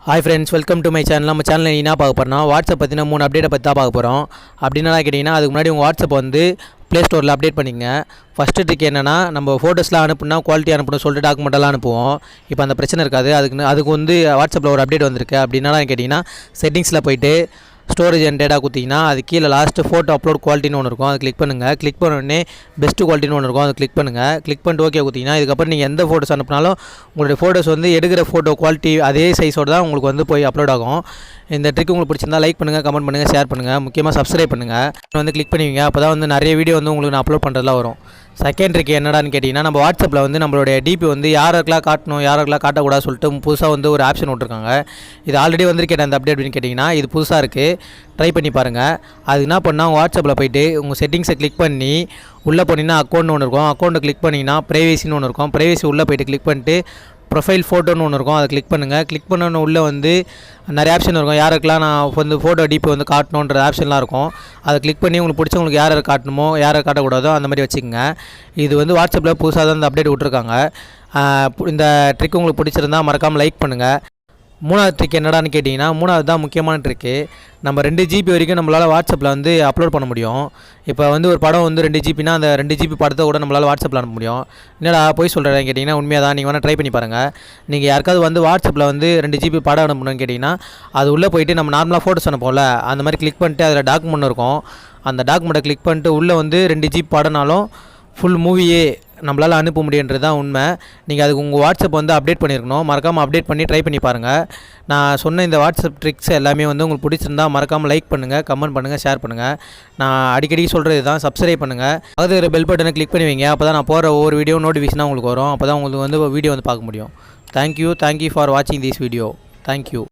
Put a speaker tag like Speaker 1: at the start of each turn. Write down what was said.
Speaker 1: Hi friends, welcome to my channel. நம்ம சேனலில் என்ன பார்க்க போகிறோம்னா வாட்ஸ்அப் பற்றின 3 அப்டேட்டை பற்றி தான் பார்க்க போகிறோம். அப்படின்னா கேட்டிங்கன்னா அதுக்கு முன்னாடி உங்கள் வாட்ஸ்அப் வந்து ப்ளே ஸ்டோரில் அப்டேட் பண்ணிங்க. ஃபஸ்ட்டு ட்ரிக் என்னென்னா, நம்ம ஃபோட்டோஸ்லாம் அனுப்புனா குவாலிட்டி அனுப்பணும் சொல்லிட்டு டாக்குமெண்ட்டெல்லாம் அனுப்புவோம். இப்போ அந்த பிரச்சனை இருக்காது. அதுக்கு வந்து வாட்ஸ்அப்பில் ஒரு அப்டேட் வந்திருக்கு. அப்படின்னா கேட்டிங்கன்னா செட்டிங்ஸில் போய்ட்டு ஸ்டோரேஜ் அண்ட் டேட்டா கொடுத்தீங்கன்னா அது கீழே லாஸ்ட்டு ஃபோட்டோ அப்லோட் குவாலிட்டின்னு ஒன்று இருக்கும். அது கிளிக் பண்ணுங்கள். கிளிக் பண்ணோடனே பெஸ்ட்டு குவாலிட்டின்னு ஒன்று இருக்கும். அது கிளிக் பண்ணுங்கள். கிளிக் பண்ணிட்டு ஓகே கொடுத்தீங்கன்னா இதுக்கப்புறம் நீங்கள் எந்த ஃபோட்டோஸ் அனுப்பினாலும் உங்களுடைய ஃபோட்டோஸ் வந்து எடுக்கிற ஃபோட்டோ குவாலிட்டி அதே சைஸோடு தான் உங்களுக்கு வந்து போய் அப்லோட் ஆகும். இந்த ட்ரிக் உங்களுக்கு பிடிச்சிருந்தா லைக் பண்ணுங்கள், கமெண்ட் பண்ணுங்கள், ஷேர் பண்ணுங்கள். முக்கியமாக சப்ஸ்கிரைப் பண்ணுங்கள். வந்து கிளிக் பண்ணுவீங்க. அப்போ தான் வந்து நிறைய வீடியோ வந்து உங்களுக்கு நான் அப்லோட் பண்ணுறதுலாம் வரும். செகண்ட் ட்ரிக் என்னடான்னு கேட்டிங்கன்னா, நம்ம வாட்ஸ்அப்பில் வந்து நம்மளுடைய டிபி வந்து யாருக்கெல்லாம் காட்டணும் யாருக்கெல்லாம் காட்டக்கூடாது சொல்லிட்டு புதுசாக வந்து ஒரு ஆப்ஷன் விட்ருக்காங்க. இது ஆல்ரெடி வந்திருக்கேன் அந்த அப்டேட் அப்படின்னு கேட்டிங்கன்னா, இது புதுசாக இருக்குது. ட்ரை பண்ணி பாருங்கள். அது என்ன பண்ணால் உங்கள் வாட்ஸ்அப்பில் போய்ட்டு உங்கள் செட்டிங்ஸை கிளிக் பண்ணி உள்ளே போனீங்கன்னா அக்கௌண்ட் ஒன்று இருக்கும். அக்கௌண்ட்டை கிளிக் பண்ணிங்கன்னா ப்ரைவேசின்னு ஒன்று இருக்கும். ப்ரைவேசி உள்ளே போய்ட்டு கிளிக் பண்ணிட்டு ப்ரொஃபைல் ஃபோட்டோன்னு ஒன்று இருக்கும். அதை கிளிக் பண்ணுங்கள். கிளிக் பண்ணணும் உள்ளே வந்து நிறைய ஆப்ஷன் இருக்கும். யாருக்கெல்லாம் நான் வந்து ஃபோட்டோ டிபி வந்து காட்டணுன்ற ஆப்ஷன்லாம் இருக்கும். அதை கிளிக் பண்ணி உங்களுக்கு பிடிச்சவங்களுக்கு யாரை காட்டணுமோ யாரை காட்டக்கூடாதோ அந்த மாதிரி வச்சுக்கோங்க. இது வந்து வாட்ஸ்அப்பில் புதுசாக தான் இந்த அப்டேட் விட்ருக்காங்க. இந்த ட்ரிக் உங்களுக்கு பிடிச்சிருந்தா மறக்காமல் லைக் பண்ணுங்கள். மூணாவது ட்ரிக் என்னடான்னு கேட்டிங்கன்னா, மூணாவது தான் முக்கியமான ட்ரிக்கு. நம்ம 2 GB வரைக்கும் நம்மளால் வாட்ஸ்அப்பில் வந்து அப்லோட் பண்ண முடியும். இப்போ வந்து ஒரு படம் வந்து 2 GBனா அந்த 2 GB படத்தை கூட நம்மளால் வாட்ஸ்அப்பில் அனுப்ப முடியும். என்னடா போய் சொல்கிறேன் கேட்டிங்கன்னா, உண்மையாக தான். நீங்கள் வேணால் ட்ரை பண்ணி பாருங்கள். நீங்கள் யாருக்காவது வந்து வாட்ஸ்அப்பில் வந்து 2 GB படம் அனுப்பணும்னு கேட்டிங்கன்னா, அது உள்ளே போய்ட்டு நம்ம நார்மலாக ஃபோட்டோஸ் அனுப்போம்ல, அந்த மாதிரி கிளிக் பண்ணிட்டு அதில் டாக்குமெண்ட் இருக்கும். அந்த டாக்குமெண்ட்டை கிளிக் பண்ணிட்டு உள்ளே வந்து 2 GB படம்னாலும் ஃபுல் மூவியே நம்மளால் அனுப்ப முடியுன்றது தான் உண்மை. நீங்கள் அதுக்கு உங்கள் வாட்ஸ்அப் வந்து அப்டேட் பண்ணியிருக்கணும். மறக்காமல் அப்டேட் பண்ணி ட்ரை பண்ணி பாருங்கள். நான் சொன்ன இந்த வாட்ஸ்அப் ட்ரிக்ஸ் எல்லாமே வந்து உங்களுக்கு பிடிச்சிருந்தா மறக்காமல் லைக் பண்ணுங்கள், கமெண்ட் பண்ணுங்கள், ஷேர் பண்ணுங்கள். நான் அடிக்கடி சொல்கிறது தான், சப்ஸ்கிரைப் பண்ணுங்கள். அது ஒரு பெல் பட்டனை கிளிக் பண்ணுவீங்க. அப்போ தான் நான் போகிற ஒவ்வொரு வீடியோ நோட்டிஃபிகேஷனாக உங்களுக்கு வரும். அப்போ தான் உங்களுக்கு வந்து வீடியோ வந்து பார்க்க முடியும். தேங்க்யூ ஃபார் வாட்சிங் திஸ் வீடியோ. தேங்க்யூ.